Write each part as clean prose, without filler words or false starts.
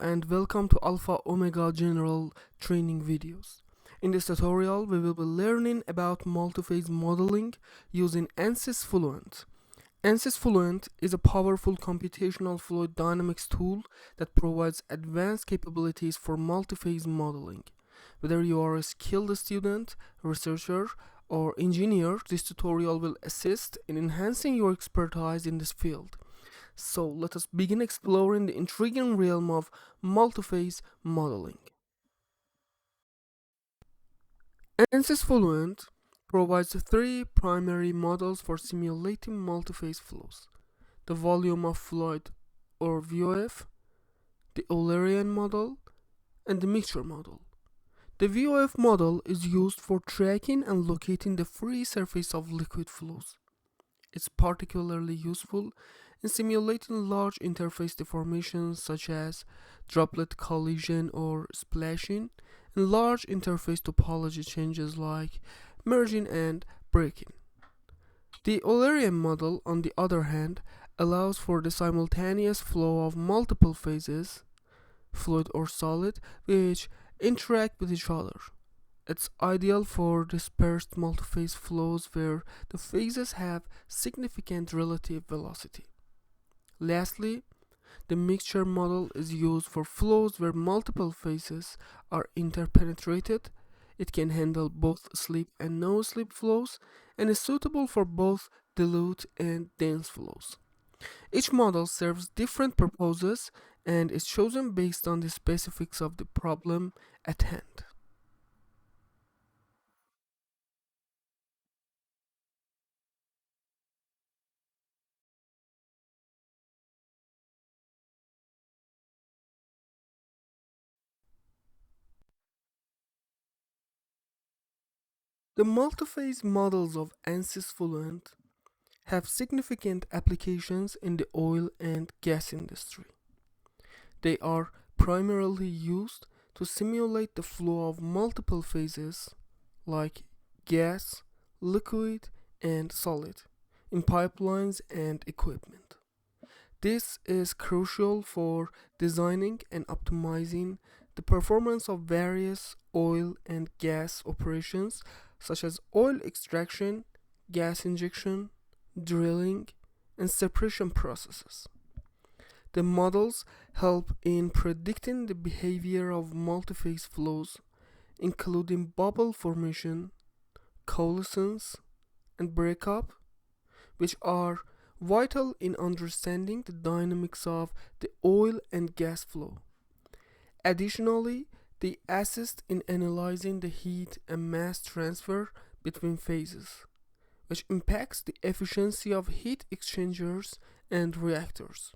and welcome to Alpha Omega General training videos. In this tutorial, we will be learning about multiphase modeling using Ansys Fluent. Ansys Fluent is a powerful computational fluid dynamics tool that provides advanced capabilities for multiphase modeling. Whether you are a skilled student, researcher, or engineer, this tutorial will assist in enhancing your expertise in this field. So let us begin exploring the intriguing realm of multiphase modeling. Ansys Fluent provides three primary models for simulating multiphase flows: the volume of fluid or VOF, the Eulerian model, and the mixture model. The VOF model is used for tracking and locating the free surface of liquid flows. It's particularly useful in simulating large interface deformations such as droplet collision or splashing, and large interface topology changes like merging and breaking. The Eulerian model, on the other hand, allows for the simultaneous flow of multiple phases, fluid or solid, which interact with each other. It's ideal for dispersed multiphase flows where the phases have significant relative velocity. Lastly, the mixture model is used for flows where multiple phases are interpenetrated. It can handle both slip and no-slip flows and is suitable for both dilute and dense flows. Each model serves different purposes and is chosen based on the specifics of the problem at hand. The multiphase models of Ansys Fluent have significant applications in the oil and gas industry. They are primarily used to simulate the flow of multiple phases like gas, liquid, and solid in pipelines and equipment. This is crucial for designing and optimizing the performance of various oil and gas operations such as oil extraction, gas injection, drilling, and separation processes. The models help in predicting the behavior of multiphase flows, including bubble formation, coalescence, and breakup, which are vital in understanding the dynamics of the oil and gas flow. Additionally, they assist in analyzing the heat and mass transfer between phases, which impacts the efficiency of heat exchangers and reactors.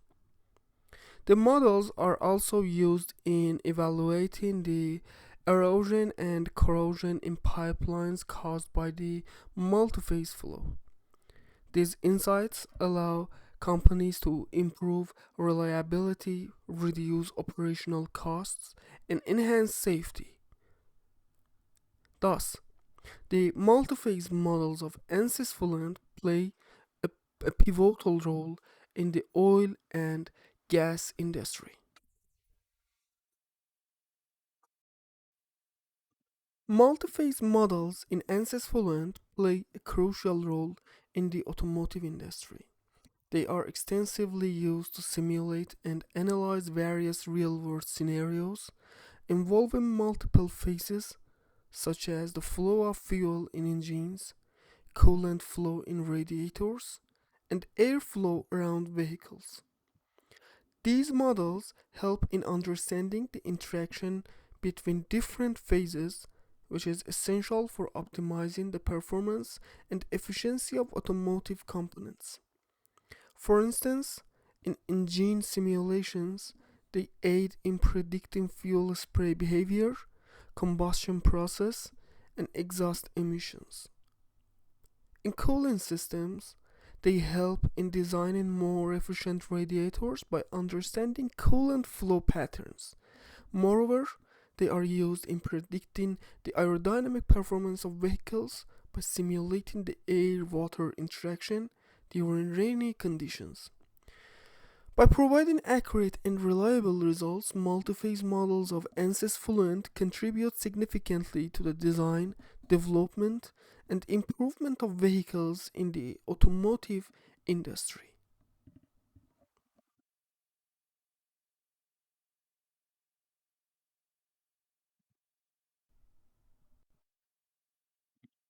The models are also used in evaluating the erosion and corrosion in pipelines caused by the multiphase flow. These insights allow companies to improve reliability, reduce operational costs, and enhance safety. Thus, the multiphase models of Ansys Fluent play a, a pivotal role in the oil and gas industry. Multiphase models in Ansys Fluent play a crucial role in the automotive industry. They are extensively used to simulate and analyze various real-world scenarios involving multiple phases, such as the flow of fuel in engines, coolant flow in radiators, and airflow around vehicles. These models help in understanding the interaction between different phases, which is essential for optimizing the performance and efficiency of automotive components. For instance, in engine simulations, they aid in predicting fuel spray behavior, combustion process, and exhaust emissions. In cooling systems, they help in designing more efficient radiators by understanding coolant flow patterns. Moreover, they are used in predicting the aerodynamic performance of vehicles by simulating the air-water interaction during rainy conditions. By providing accurate and reliable results, multiphase models of Ansys Fluent contribute significantly to the design, development, and improvement of vehicles in the automotive industry.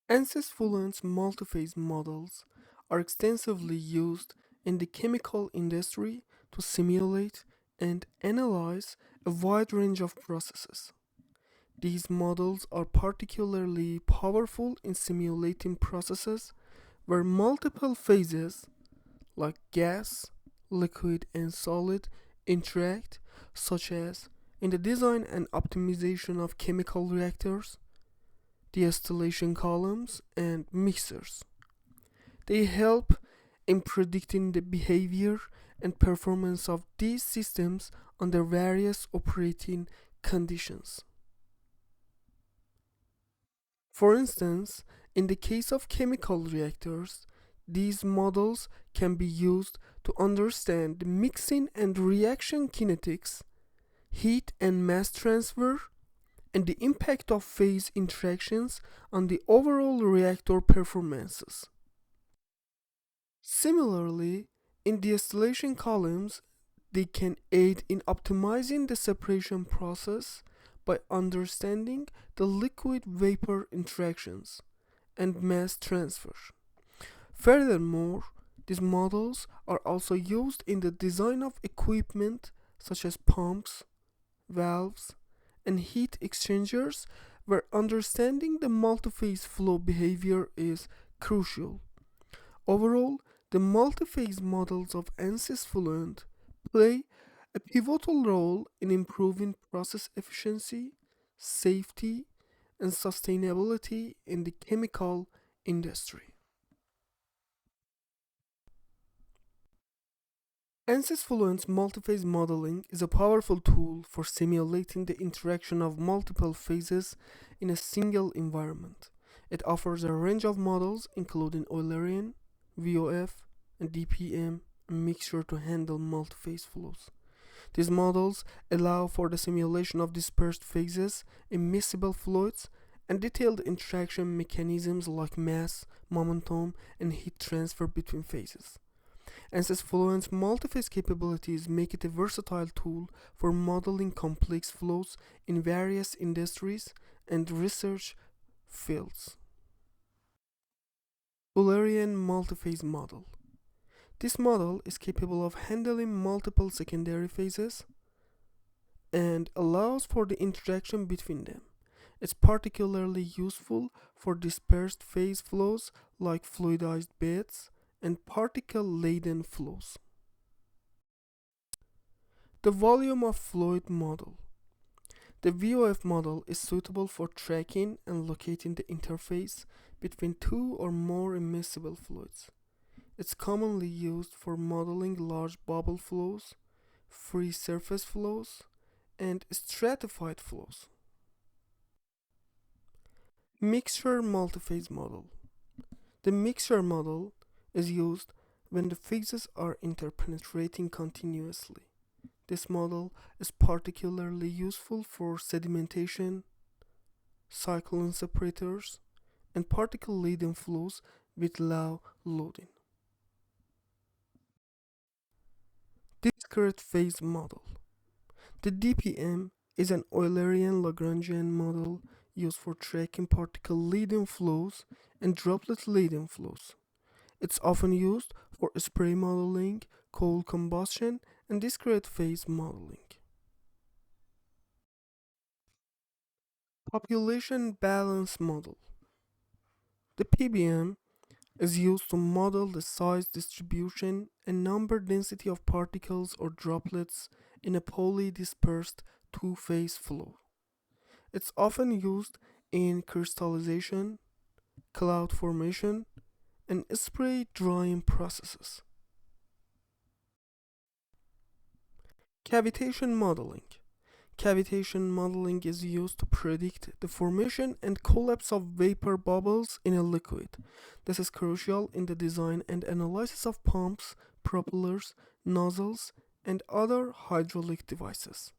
Ansys Fluent's multiphase models are extensively used in the chemical industry to simulate and analyze a wide range of processes. These models are particularly powerful in simulating processes where multiple phases, like gas, liquid, and solid, interact, such as in the design and optimization of chemical reactors, distillation columns, and mixers. They help in predicting the behavior and performance of these systems under various operating conditions. For instance, in the case of chemical reactors, these models can be used to understand the mixing and reaction kinetics, heat and mass transfer, and the impact of phase interactions on the overall reactor performances. Similarly, in distillation columns, they can aid in optimizing the separation process by understanding the liquid vapor interactions and mass transfer. Furthermore, these models are also used in the design of equipment such as pumps, valves, and heat exchangers, where understanding the multiphase flow behavior is crucial. Overall, the multiphase models of Ansys Fluent play a pivotal role in improving process efficiency, safety, and sustainability in the chemical industry. Ansys Fluent's multiphase modeling is a powerful tool for simulating the interaction of multiple phases in a single environment. It offers a range of models including Eulerian, VOF, and DPM, a mixture to handle multiphase flows. These models allow for the simulation of dispersed phases, immiscible fluids, and detailed interaction mechanisms like mass, momentum, and heat transfer between phases. Ansys Fluent's multiphase capabilities make it a versatile tool for modeling complex flows in various industries and research fields. Eulerian multiphase model. This model is capable of handling multiple secondary phases and allows for the interaction between them. It's particularly useful for dispersed phase flows like fluidized beds and particle laden flows. The volume of fluid model. The VOF model is suitable for tracking and locating the interface between two or more immiscible fluids. It's commonly used for modeling large bubble flows, free surface flows, and stratified flows. Mixture multiphase model. The mixture model is used when the phases are interpenetrating continuously. This model is particularly useful for sedimentation, cyclone separators, and particle laden flows with low loading. Discrete phase model. The DPM is an Eulerian Lagrangian model used for tracking particle laden flows and droplet laden flows. It's often used for spray modeling, cold combustion, and discrete phase modeling. Population balance model. The PBM is used to model the size distribution and number density of particles or droplets in a poly dispersed two-phase flow. It's often used in crystallization, cloud formation, and spray drying processes. Cavitation modeling. Cavitation modeling is used to predict the formation and collapse of vapor bubbles in a liquid. This is crucial in the design and analysis of pumps, propellers, nozzles, and other hydraulic devices.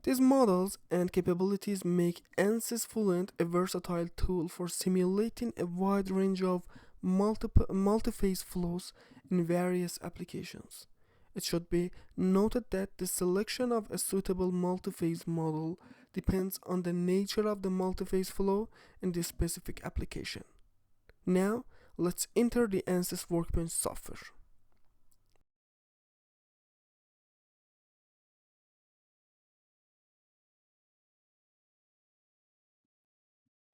These models and capabilities make Ansys Fluent a versatile tool for simulating a wide range of multi-phase flows in various applications. It should be noted that the selection of a suitable multi-phase model depends on the nature of the multi-phase flow in the specific application. Now, let's enter the Ansys Workbench software.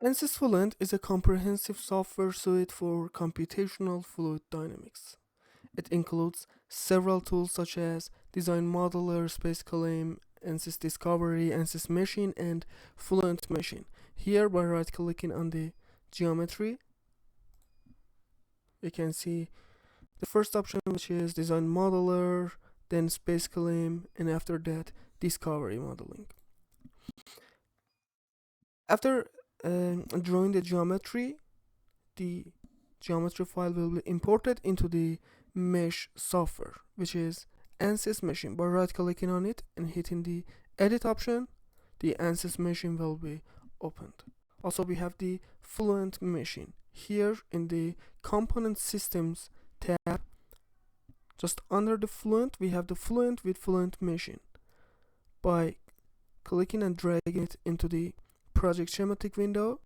Ansys Fluent is a comprehensive software suite for computational fluid dynamics. It includes several tools such as Design Modeler, Space Claim, Ansys Discovery, Ansys Machine, and Fluent Machine. Here, by right clicking on the geometry, you can see the first option, which is Design Modeler, then Space Claim, and after that, Discovery Modeling. After drawing the geometry file will be imported into the mesh software, which is Ansys Machine. By right clicking on it and hitting the edit option, the Ansys Machine will be opened. Also, we have the Fluent Machine. Here in the Component Systems tab, just under the Fluent, we have the Fluent with Fluent Machine. By clicking and dragging it into the project schematic window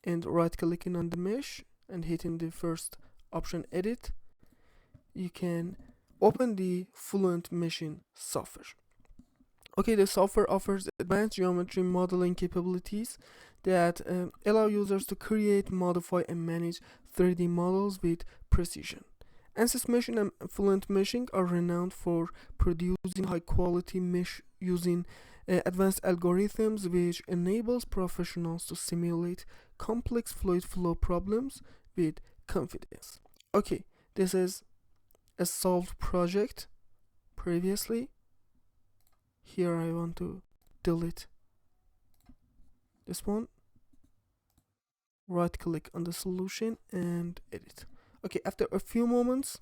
and right clicking on the mesh and hitting the first option, edit, you can open the Fluent Machine software. Okay, the software offers advanced geometry modeling capabilities that allow users to create, modify, and manage 3D models with precision. Ansys Machine and Fluent Meshing are renowned for producing high-quality mesh using advanced algorithms, which enables professionals to simulate complex fluid flow problems with confidence. Okay, this is a solved project previously. Here I want to delete this one. Right click on the solution and edit. Okay, after a few moments,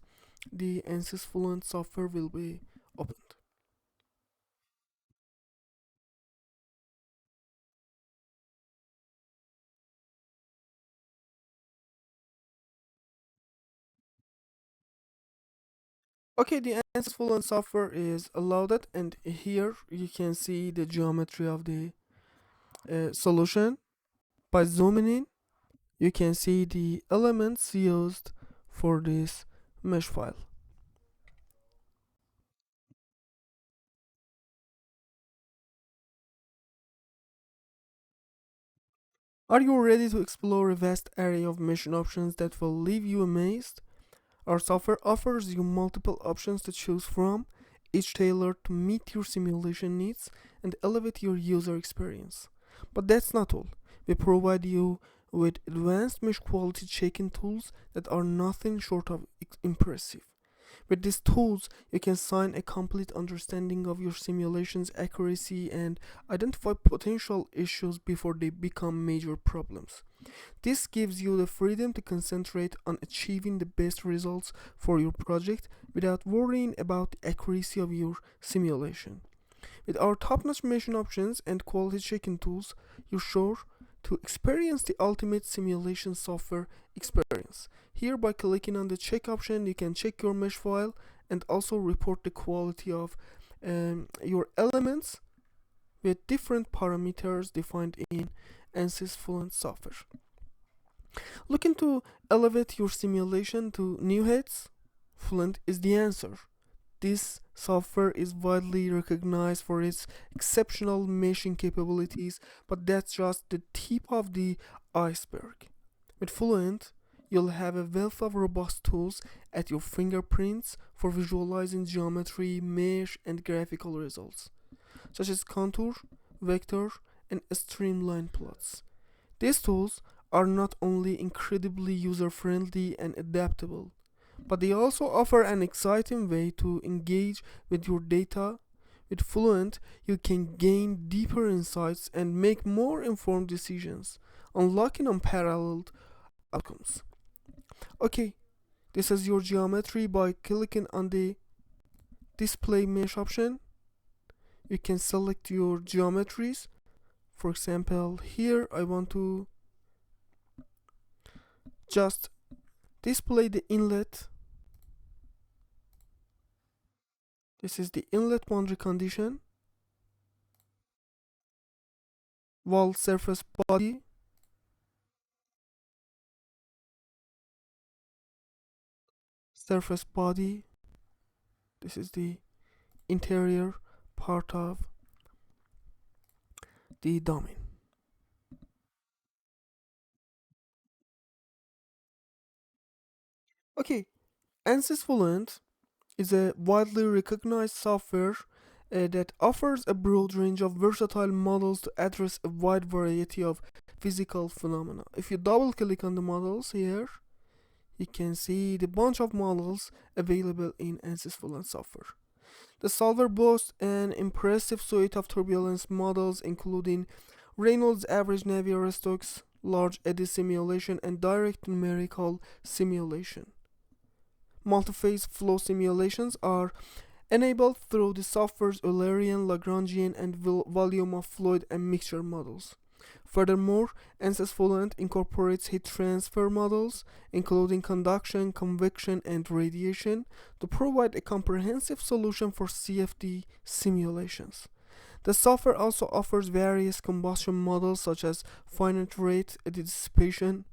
the Ansys Fluent software will be opened. Okay, the Ansys Fluent software is loaded, and here you can see the geometry of the solution. By zooming in, you can see the elements used for this mesh file. Are you ready to explore a vast array of mission options that will leave you amazed? Our software offers you multiple options to choose from, each tailored to meet your simulation needs and elevate your user experience. But that's not all. We provide you with advanced mesh quality checking tools that are nothing short of impressive. With these tools, you can sign a complete understanding of your simulation's accuracy and identify potential issues before they become major problems. This gives you the freedom to concentrate on achieving the best results for your project without worrying about the accuracy of your simulation. With our top-notch mission options and quality checking tools, you're sure to experience the ultimate simulation software experience. Here, by clicking on the check option, you can check your mesh file and also report the quality of your elements with different parameters defined in Ansys Fluent software. Looking to elevate your simulation to new heights? Fluent is the answer. This software is widely recognized for its exceptional meshing capabilities, but that's just the tip of the iceberg. With Fluent, you'll have a wealth of robust tools at your fingerprints for visualizing geometry, mesh, and graphical results, such as contour, vector, and streamline plots. These tools are not only incredibly user friendly and adaptable, but they also offer an exciting way to engage with your data. With Fluent, you can gain deeper insights and make more informed decisions, unlocking unparalleled outcomes. Okay, this is your geometry. By clicking on the display mesh option, you can select your geometries. For example, here I want to just display the inlet. This is the inlet boundary condition, wall surface body, surface body. This is the interior part of the domain. Okay, Ansys Fluent is a widely recognized software that offers a broad range of versatile models to address a wide variety of physical phenomena. If you double click on the models here, you can see the bunch of models available in Ansys Fluent software. The solver boasts an impressive suite of turbulence models, including Reynolds average Navier-Stokes, large eddy simulation, and direct numerical simulation. Multiphase flow simulations are enabled through the software's Eulerian, Lagrangian, and volume of fluid and mixture models. Furthermore, Ansys Fluent incorporates heat transfer models, including conduction, convection, and radiation, to provide a comprehensive solution for CFD simulations. The software also offers various combustion models such as finite rate dissipation,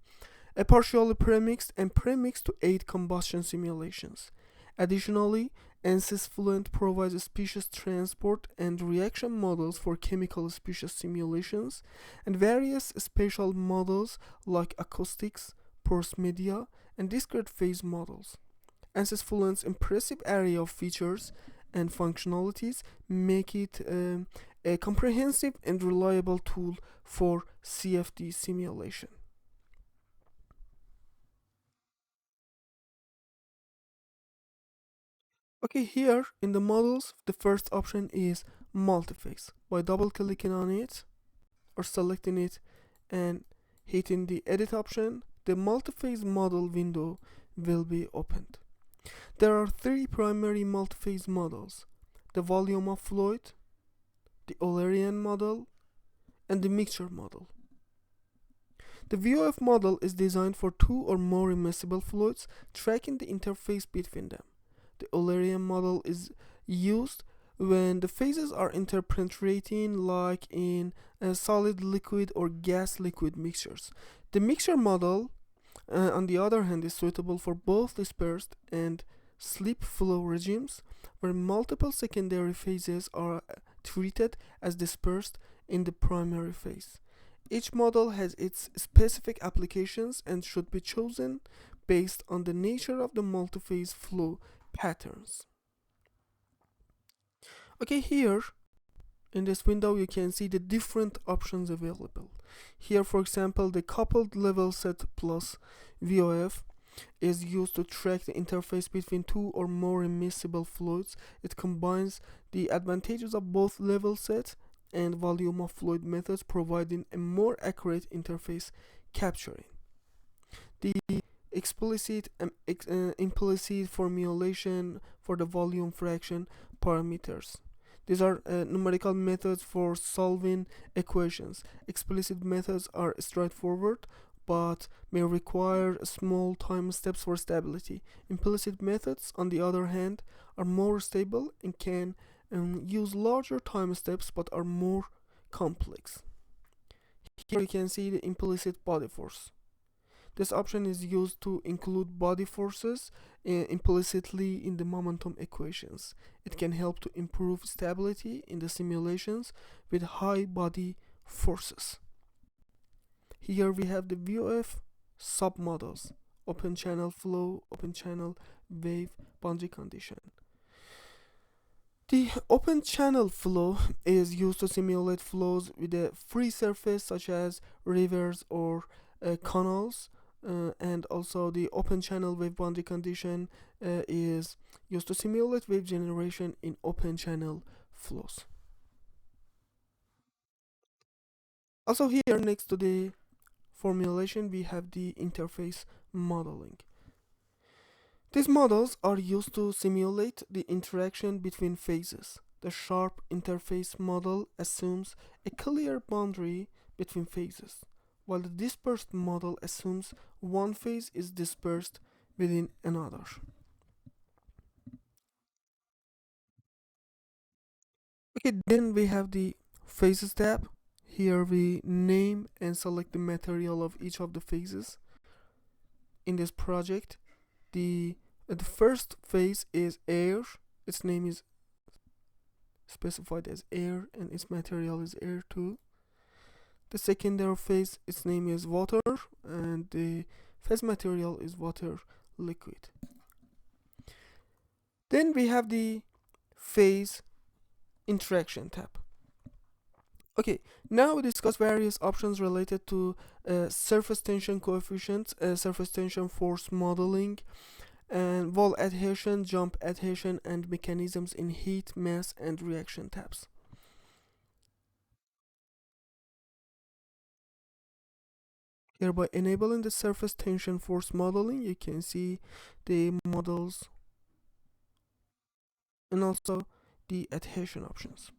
a partially premixed and premixed to aid combustion simulations. Additionally, Ansys Fluent provides species transport and reaction models for chemical species simulations and various spatial models like acoustics, porous media, and discrete phase models. Ansys Fluent's impressive array of features and functionalities make it a comprehensive and reliable tool for CFD simulation. Okay, here in the models, the first option is multiphase. By double clicking on it or selecting it and hitting the edit option, the multiphase model window will be opened. There are three primary multiphase models: the volume of fluid, the Eulerian model, and the mixture model. The VOF model is designed for two or more immiscible fluids, tracking the interface between them. The Eulerian model is used when the phases are interpenetrating, like in solid liquid or gas liquid mixtures. The mixture model, on the other hand, is suitable for both dispersed and slip flow regimes, where multiple secondary phases are treated as dispersed in the primary phase. Each model has its specific applications and should be chosen based on the nature of the multiphase flow patterns. Okay, here in this window you can see the different options available. Here, for example, the coupled level set plus VOF is used to track the interface between two or more immiscible fluids. It combines the advantages of both level set and volume of fluid methods, providing a more accurate interface capturing. The explicit and implicit formulation for the volume fraction parameters. These are numerical methods for solving equations. Explicit methods are straightforward but may require small time steps for stability. Implicit methods, on the other hand, are more stable and can use larger time steps but are more complex. Here you can see the implicit body force. This option is used to include body forces implicitly in the momentum equations. It can help to improve stability in the simulations with high body forces. Here we have the VOF submodels: open channel flow, open channel wave, boundary condition. The open channel flow is used to simulate flows with a free surface such as rivers or canals, and also the open channel wave boundary condition is used to simulate wave generation in open channel flows. Also, here next to the formulation we have the interface modeling. These models are used to simulate the interaction between phases. The sharp interface model assumes a clear boundary between phases, while the dispersed model assumes one phase is dispersed within another. Okay, then we have the phases tab. Here we name and select the material of each of the phases in this project. The first phase is air. Its name is specified as air and its material is air too. The secondary phase, its name is water, and the phase material is water liquid. Then we have the phase interaction tab. Okay, now we discuss various options related to surface tension coefficients, surface tension force modeling, and wall adhesion, jump adhesion, and mechanisms in heat, mass, and reaction tabs. Here, by enabling the surface tension force modeling, you can see the models and also the adhesion options.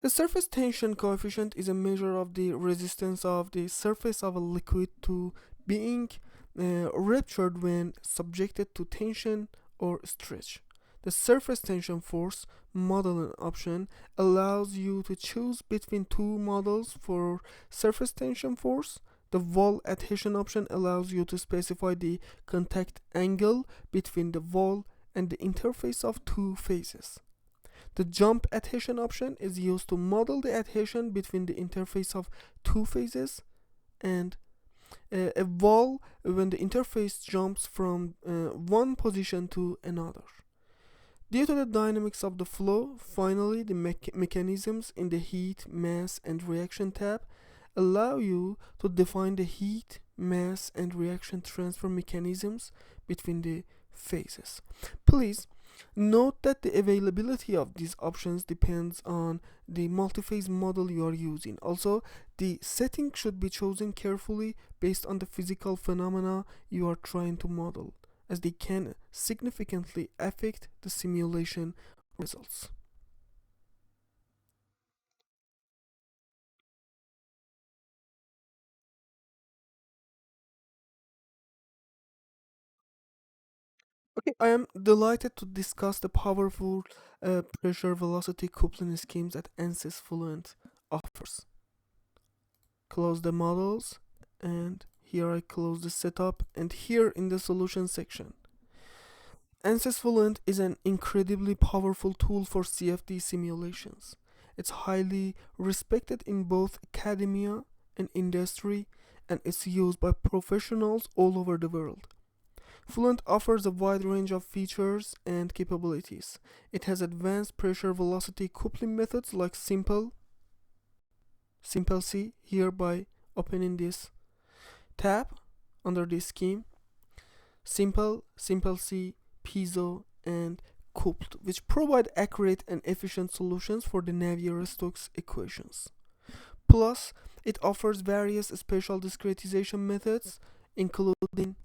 The surface tension coefficient is a measure of the resistance of the surface of a liquid to being ruptured when subjected to tension or stretch. The surface tension force modeling option allows you to choose between two models for surface tension force. The wall adhesion option allows you to specify the contact angle between the wall and the interface of two phases. The jump adhesion option is used to model the adhesion between the interface of two phases and a wall when the interface jumps from one position to another. Due to the dynamics of the flow, finally, the mechanisms in the heat, mass, and reaction tab allow you to define the heat, mass, and reaction transfer mechanisms between the phases. Please note that the availability of these options depends on the multiphase model you are using. Also, the setting should be chosen carefully based on the physical phenomena you are trying to model, as they can significantly affect the simulation results. Okay, I am delighted to discuss the powerful pressure velocity coupling schemes that Ansys Fluent offers. Close the models, and here I close the setup, and here in the solution section. Ansys Fluent is an incredibly powerful tool for CFD simulations. It's highly respected in both academia and industry, and it's used by professionals all over the world. Fluent offers a wide range of features and capabilities. It has advanced pressure velocity coupling methods like Simple C, here by opening this tab under this scheme, Simple C, Piezo, and coupled, which provide accurate and efficient solutions for the Navier-Stokes equations. Plus, it offers various spatial discretization methods, including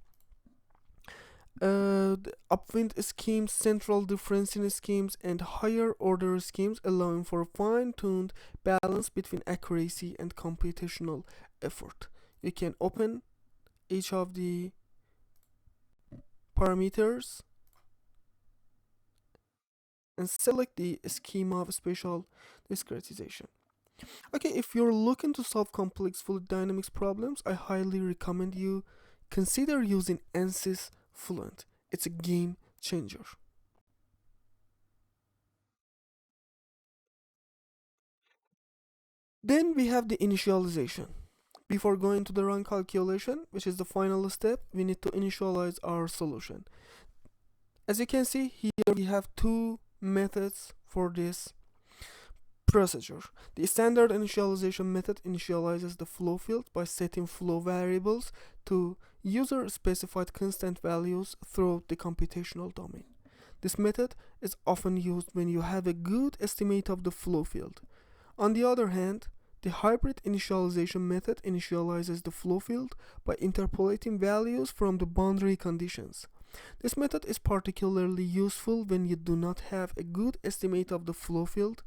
the upwind schemes, central differencing schemes, and higher order schemes, allowing for a fine-tuned balance between accuracy and computational effort. You can open each of the parameters and select the schema of spatial discretization. Okay, if you're looking to solve complex fluid dynamics problems, I highly recommend you consider using Ansys Fluent. It's a game changer. Then we have the initialization. Before going to the run calculation, which is the final step, we need to initialize our solution. As you can see here, we have two methods for this procedure. The standard initialization method initializes the flow field by setting flow variables to user specified constant values throughout the computational domain. This method is often used when you have a good estimate of the flow field. On the other hand, The hybrid initialization method initializes the flow field by interpolating values from the boundary conditions. This method is particularly useful when you do not have a good estimate of the flow field.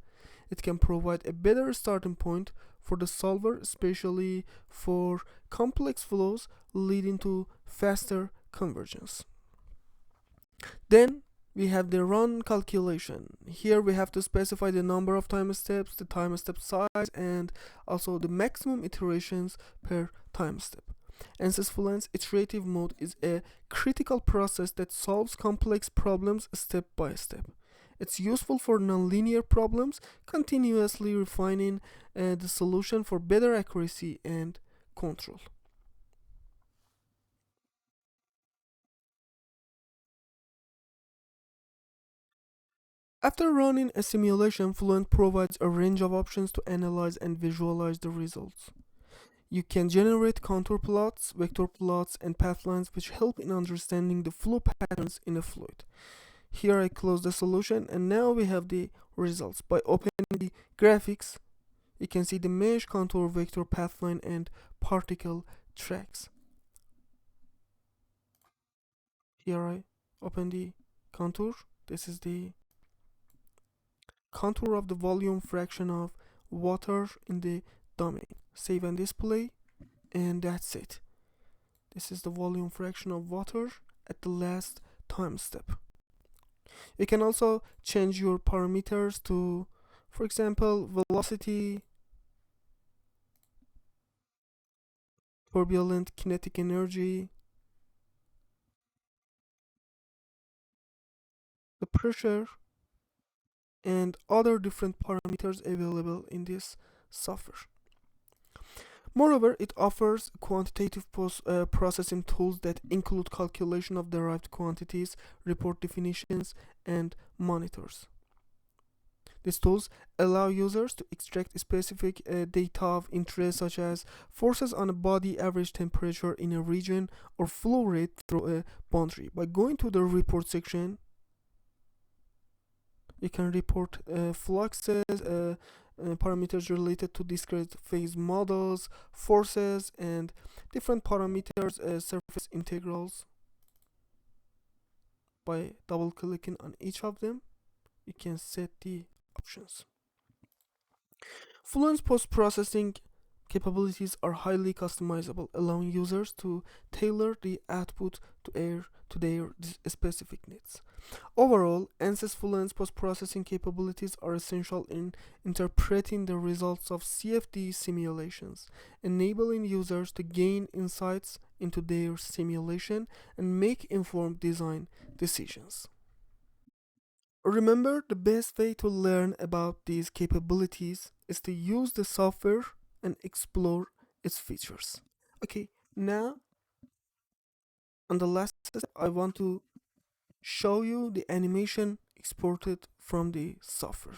It can provide a better starting point for the solver, especially for complex flows leading to faster convergence. Then we have the run calculation. Here we have to specify the number of time steps, the time step size, and also the maximum iterations per time step. Ansys Fluent's iterative mode is a critical process that solves complex problems step by step. It's useful for nonlinear problems, continuously refining the solution for better accuracy and control. After running a simulation, Fluent provides a range of options to analyze and visualize the results. You can generate contour plots, vector plots, and pathlines which help in understanding the flow patterns in a fluid. Here I close the solution and now we have the results. By opening the graphics, you can see the mesh, contour, vector, pathline, and particle tracks. Here I open the contour. This is the contour of the volume fraction of water in the domain. Save and display, and that's it. This is the volume fraction of water at the last time step. You can also change your parameters to, for example, velocity, turbulent kinetic energy, the pressure, and other different parameters available in this software. Moreover, it offers quantitative processing tools that include calculation of derived quantities, report definitions, and monitors. These tools allow users to extract specific data of interest, such as forces on a body, average temperature in a region, or flow rate through a boundary. By going to the report section, you can report fluxes, parameters related to discrete phase models, forces, and different parameters, surface integrals. By double clicking on each of them, you can set the options. Fluent's post-processing capabilities are highly customizable, allowing users to tailor the output to their specific needs. Overall, Ansys Fluent's post-processing capabilities are essential in interpreting the results of CFD simulations, enabling users to gain insights into their simulation and make informed design decisions. Remember, the best way to learn about these capabilities is to use the software and explore its features. Okay, now on the last step, I want to show you the animation exported from the software.